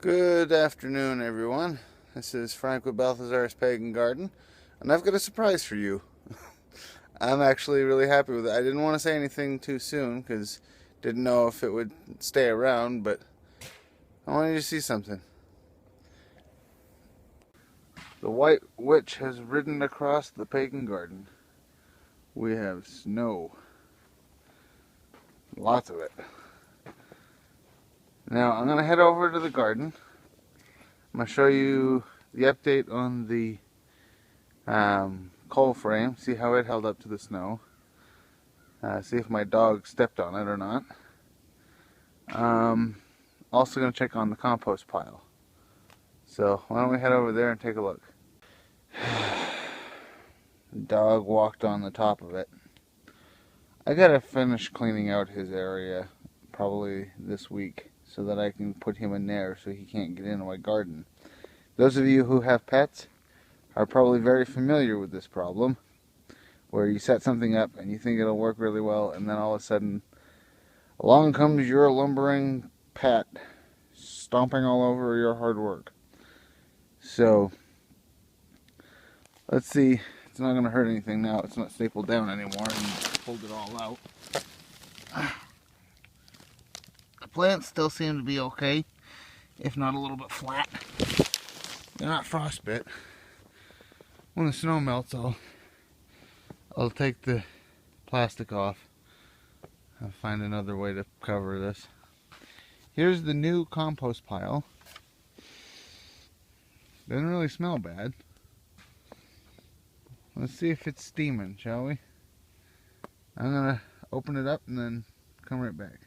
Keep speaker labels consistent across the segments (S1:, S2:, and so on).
S1: Good afternoon, everyone. This is Frank with Balthazar's Pagan Garden, and I've got a surprise for you. I'm actually really happy with it. I didn't want to say anything too soon because didn't know if it would stay around, but I wanted you to see something. The White Witch has ridden across the Pagan Garden. We have snow. Lots of it. Now, I'm going to head over to the garden. I'm going to show you the update on the coal frame, see how it held up to the snow, see if my dog stepped on it or not. Also going to check on the compost pile. So why don't we head over there and take a look. The dog walked on the top of it. I gotta finish cleaning out his area probably this week so that I can put him in there so he can't get into my garden. Those of you who have pets are probably very familiar with this problem, where you set something up and you think it'll work really well, and then all of a sudden along comes your lumbering pet stomping all over your hard work. So let's see. It's not going to hurt anything now. It's not stapled down anymore and pulled it all out. The plants still seem to be okay, if not a little bit flat. They're not frostbit. When the snow melts, I'll take the plastic off. I'll find another way to cover this. Here's the new compost pile. Doesn't really smell bad. Let's see if it's steaming, shall we? I'm gonna open it up and then come right back.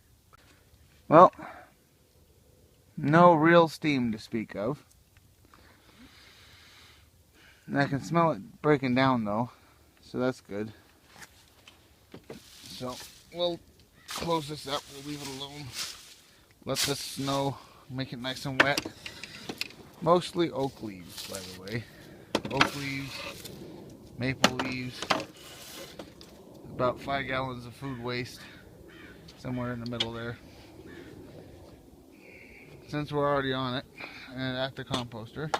S1: Well, no real steam to speak of. And I can smell it breaking down though, so that's good. So we'll close this up, we'll leave it alone. Let the snow make it nice and wet. Mostly oak leaves, by the way. Oak leaves, maple leaves, about 5 gallons of food waste, somewhere in the middle there. Since we're already on it, and at the composter,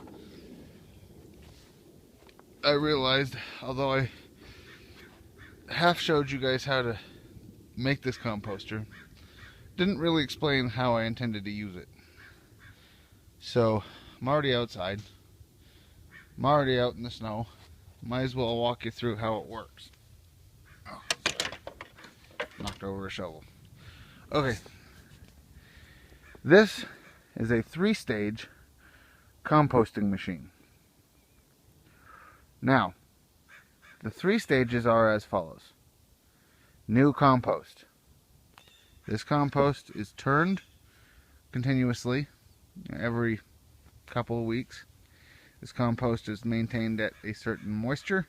S1: I realized, although I half showed you guys how to make this composter, didn't really explain how I intended to use it. So, I'm already outside. I'm already out in the snow. Might as well walk you through how it works. Oh, sorry. Knocked over a shovel. Okay. This is a 3-stage composting machine. Now, the 3 stages are as follows. New compost. This compost is turned continuously every couple of weeks. This compost is maintained at a certain moisture.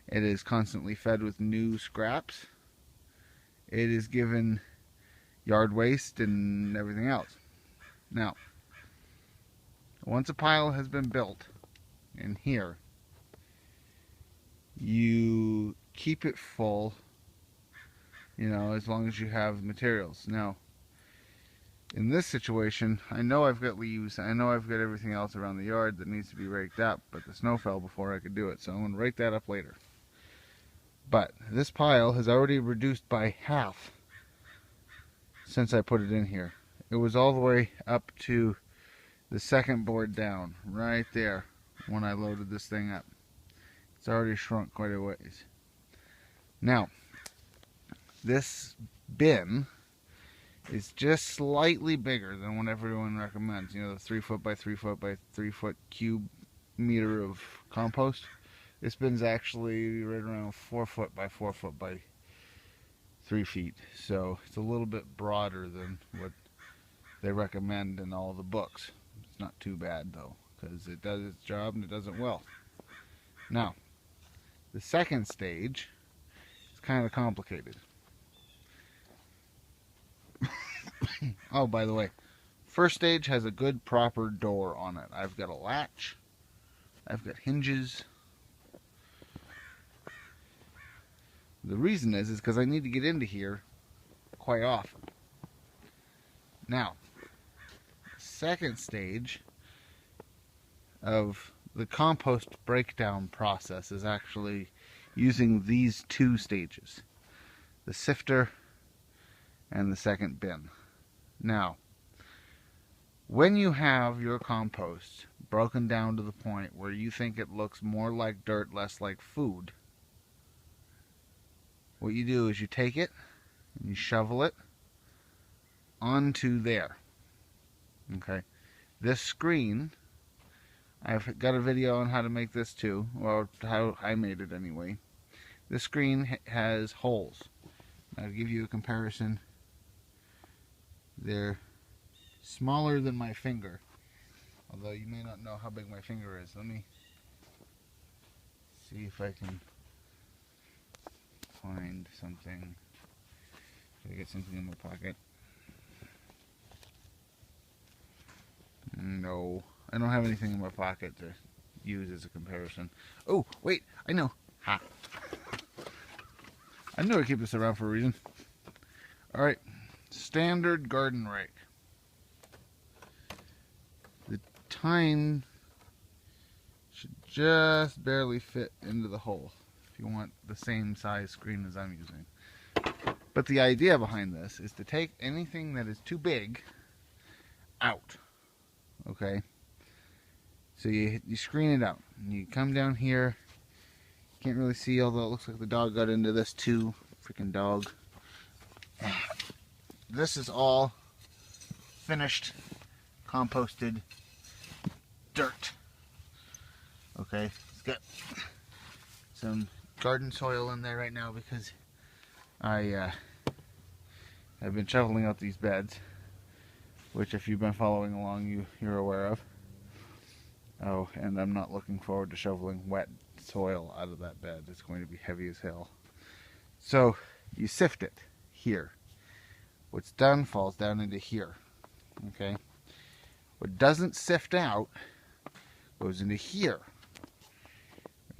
S1: It is constantly fed with new scraps. It is given yard waste and everything else. Now, once a pile has been built in here, you keep it full, as long as you have materials. Now, in this situation, I know I've got leaves, I know I've got everything else around the yard that needs to be raked up, but the snow fell before I could do it, so I'm going to rake that up later. But this pile has already reduced by half since I put it in here. It was all the way up to the second board down, right there, when I loaded this thing up. It's already shrunk quite a ways. Now, this bin is just slightly bigger than what everyone recommends. The 3 foot by 3 foot by 3 foot cube meter of compost. This bin's actually right around 4 foot by 4 foot by 3 feet. So it's a little bit broader than what they recommend in all the books. It's not too bad though, because it does its job and it does it well. Now, the second stage is kind of complicated. Oh, by the way, first stage has a good proper door on it. I've got a latch. I've got hinges. The reason is because I need to get into here quite often. Now, second stage of the compost breakdown process is actually using these two stages, the sifter and the second bin. Now, when you have your compost broken down to the point where you think it looks more like dirt, less like food, what you do is you take it and you shovel it onto there. Okay, this screen, I've got a video on how to make this too, or how I made it anyway. This screen has holes. I'll give you a comparison. They're smaller than my finger, although you may not know how big my finger is. Let me see if I can find something. Should I get something in my pocket? No, I don't have anything in my pocket to use as a comparison. Oh, wait, I know. Ha! I knew I'd keep this around for a reason. Alright, standard garden rake. The tine should just barely fit into the hole if you want the same size screen as I'm using. But the idea behind this is to take anything that is too big out. Okay? So you screen it out. And you come down here. Can't really see, although it looks like the dog got into this too. Freaking dog. This is all finished, composted dirt. Okay, it's got some garden soil in there right now because I've been shoveling out these beds, which if you've been following along, you're aware of. Oh, and I'm not looking forward to shoveling wet soil out of that bed. It's going to be heavy as hell. So you sift it here. What's done falls down into here. Okay. What doesn't sift out goes into here.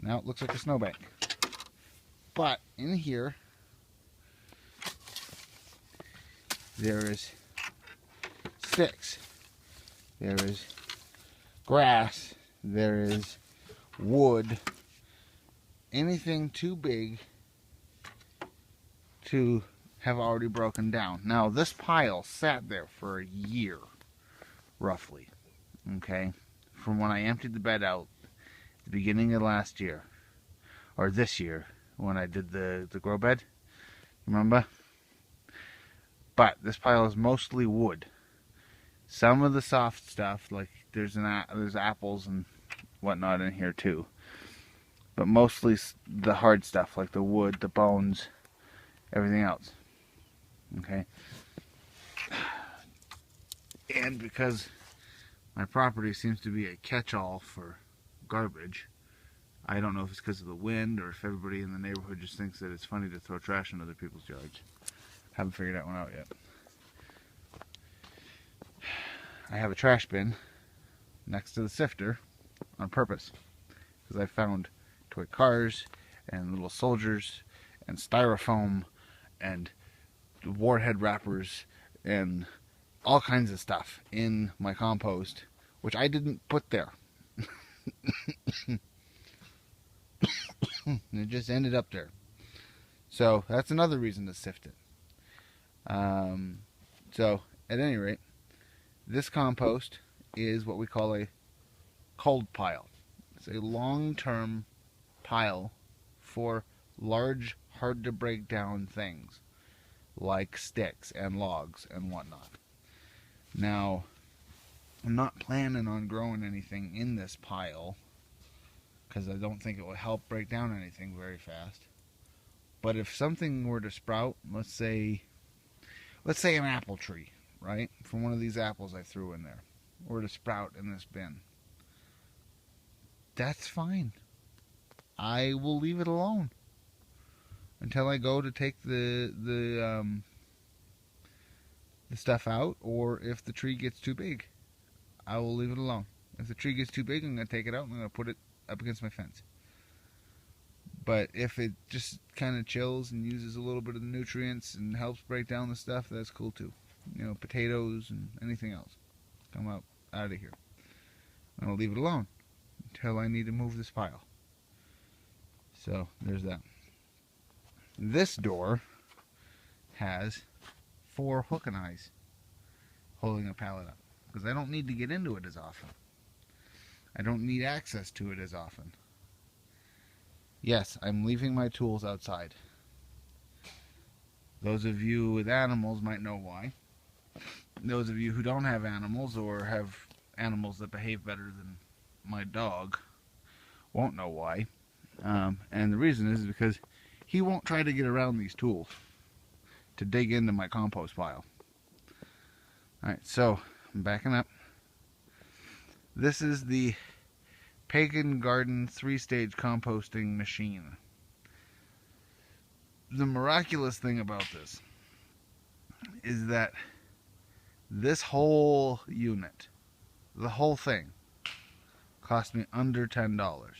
S1: Now it looks like a snowbank. But in here there is sticks. There is grass. There is wood. Anything too big to have already broken down. Now this pile sat there for a year, roughly. Okay, from when I emptied the bed out at the beginning of last year, or this year when I did the grow bed. Remember? But this pile is mostly wood. Some of the soft stuff, like there's apples and whatnot in here too. But mostly the hard stuff, like the wood, the bones, everything else. Okay? And because my property seems to be a catch-all for garbage, I don't know if it's because of the wind or if everybody in the neighborhood just thinks that it's funny to throw trash in other people's yards. Haven't figured that one out yet. I have a trash bin next to the sifter on purpose because I found toy cars and little soldiers and styrofoam and warhead wrappers and all kinds of stuff in my compost, which I didn't put there. It just ended up there. So that's another reason to sift it. So at any rate, this compost is what we call a cold pile. It's a long-term pile for large, hard to break down things like sticks and logs and whatnot. Now, I'm not planning on growing anything in this pile because I don't think it will help break down anything very fast. But if something were to sprout, let's say an apple tree, right? From one of these apples I threw in there, or to sprout in this bin, that's fine. I will leave it alone until I go to take the stuff out, or if the tree gets too big, I will leave it alone. If the tree gets too big, I'm going to take it out and I'm going to put it up against my fence. But if it just kind of chills and uses a little bit of the nutrients and helps break down the stuff, that's cool too. You know, potatoes and anything else. Come out. out of here. And I'll leave it alone until I need to move this pile. So there's that. This door has 4 hook and eyes holding a pallet up, because I don't need to get into it as often. I don't need access to it as often. Yes, I'm leaving my tools outside. Those of you with animals might know why. Those of you who don't have animals, or have animals that behave better than my dog, won't know why. And the reason is because he won't try to get around these tools to dig into my compost pile. Alright, so I'm backing up. This is the Pagan Garden 3-stage composting machine. The miraculous thing about this is that this whole unit, the whole thing, cost me under $10.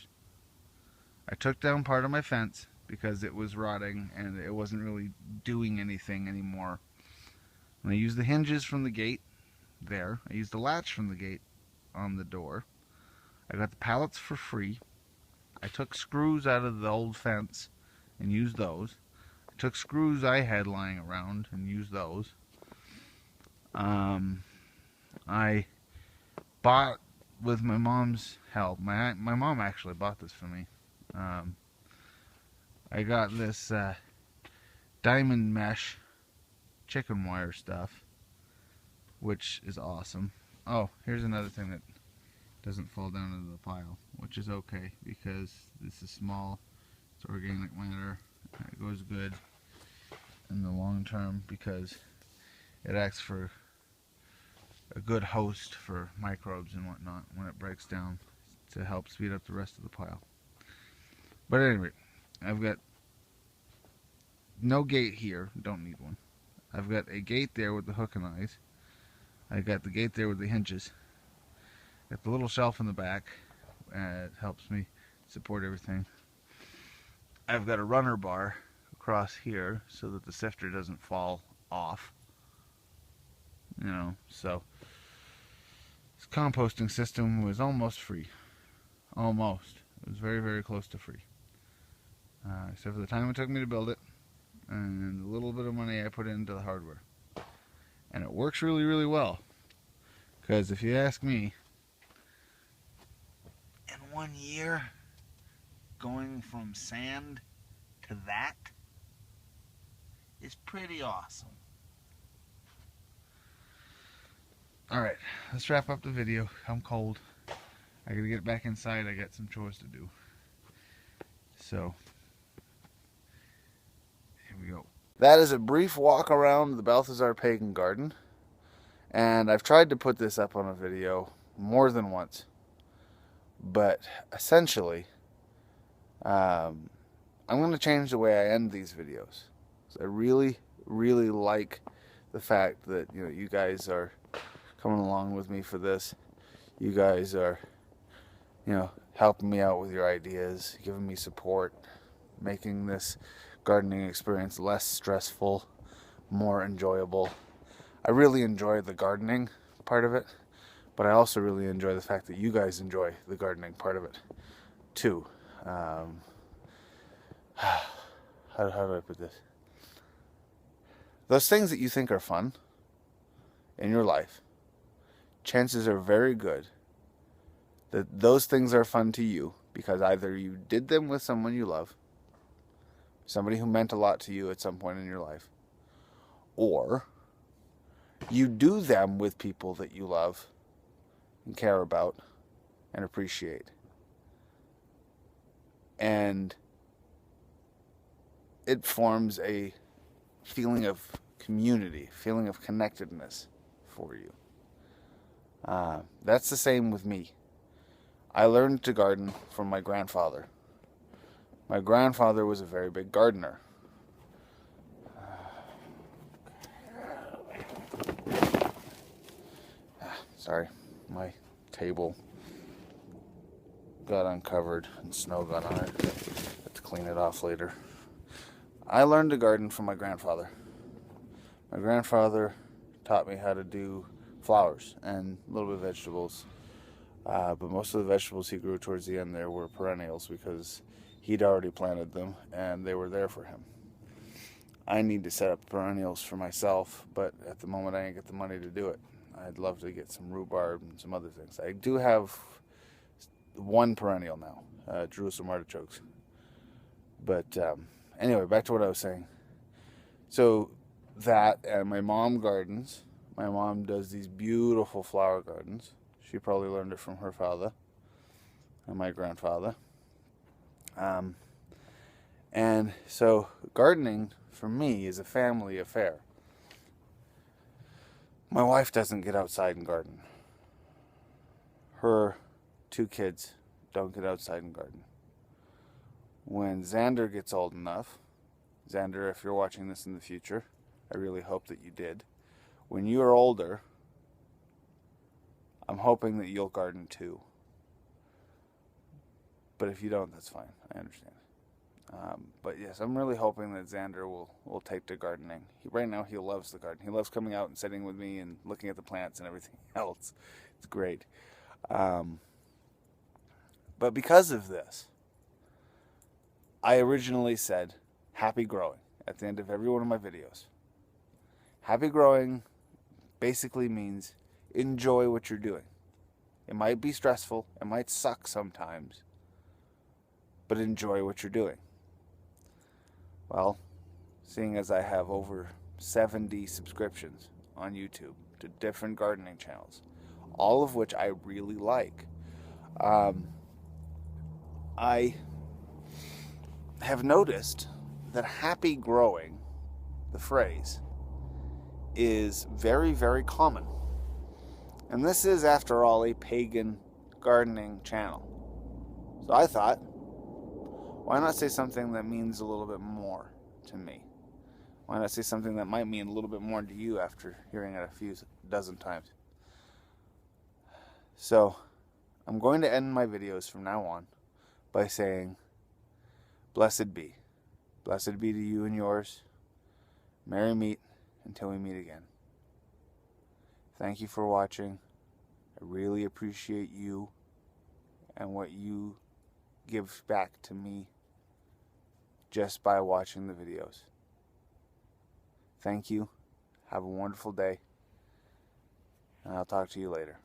S1: I took down part of my fence because it was rotting and it wasn't really doing anything anymore. And I used the hinges from the gate there. I used the latch from the gate on the door. I got the pallets for free. I took screws out of the old fence and used those. I took screws I had lying around and used those. I bought, with my mom's help, my mom actually bought this for me. I got this diamond mesh chicken wire stuff, which is awesome. Oh, here's another thing that doesn't fall down into the pile, which is okay because this is small, it's organic matter, it goes good in the long term because it acts for a good host for microbes and whatnot when it breaks down to help speed up the rest of the pile. But anyway, I've got no gate here, don't need one. I've got a gate there with the hook and eyes. I got the gate there with the hinges. Got the little shelf in the back. It helps me support everything. I've got a runner bar across here so that the sifter doesn't fall off. You know, so this composting system was almost free. Almost. It was very, very close to free. Except for the time it took me to build it and the little bit of money I put into the hardware. And it works really, really well. Because if you ask me, in 1 year, going from sand to that is pretty awesome. Alright, let's wrap up the video. I'm cold. I gotta get back inside. I got some chores to do. So, here we go. That is a brief walk around the Balthazar Pagan Garden. And I've tried to put this up on a video more than once. But essentially, I'm going to change the way I end these videos. So I really, really like the fact that, you know, you guys are coming along with me for this. You guys are, you know, helping me out with your ideas, giving me support, making this gardening experience less stressful, more enjoyable. I really enjoy the gardening part of it, but I also really enjoy the fact that you guys enjoy the gardening part of it too. How do I put this? Those things that you think are fun in your life, chances are very good that those things are fun to you because either you did them with someone you love, somebody who meant a lot to you at some point in your life, or you do them with people that you love and care about and appreciate. And it forms a feeling of community, feeling of connectedness for you. That's the same with me. I learned to garden from my grandfather. My grandfather was a very big gardener. Sorry, my table got uncovered and snow got on it. Have to clean it off later. I learned to garden from my grandfather. My grandfather taught me how to do flowers and a little bit of vegetables. But most of the vegetables he grew towards the end there were perennials because he'd already planted them and they were there for him. I need to set up perennials for myself, but at the moment I ain't got the money to do it. I'd love to get some rhubarb and some other things. I do have one perennial now, Jerusalem artichokes. But anyway, back to what I was saying. So that and my mom gardens. My mom does these beautiful flower gardens. She probably learned it from her father and my grandfather. And so gardening for me is a family affair. My wife doesn't get outside and garden. Her 2 kids don't get outside and garden. When Xander gets old enough, Xander, if you're watching this in the future, I really hope that you did. When you're older, I'm hoping that you'll garden too. But if you don't, that's fine. I understand. But yes, I'm really hoping that Xander will take to gardening. Right now, he loves the garden. He loves coming out and sitting with me and looking at the plants and everything else. It's great. But because of this, I originally said happy growing at the end of every one of my videos. Happy growing basically means enjoy what you're doing. It might be stressful, it might suck sometimes, but enjoy what you're doing. Well, seeing as I have over 70 subscriptions on YouTube to different gardening channels, all of which I really like, I have noticed that happy growing, the phrase, is very, very common. And this is, after all, a pagan gardening channel. So I thought, why not say something that means a little bit more to me? Why not say something that might mean a little bit more to you after hearing it a few dozen times? So I'm going to end my videos from now on by saying, blessed be. Blessed be to you and yours. Merry meet until we meet again. Thank you for watching. I really appreciate you and what you give back to me just by watching the videos. Thank you. Have a wonderful day. And I'll talk to you later.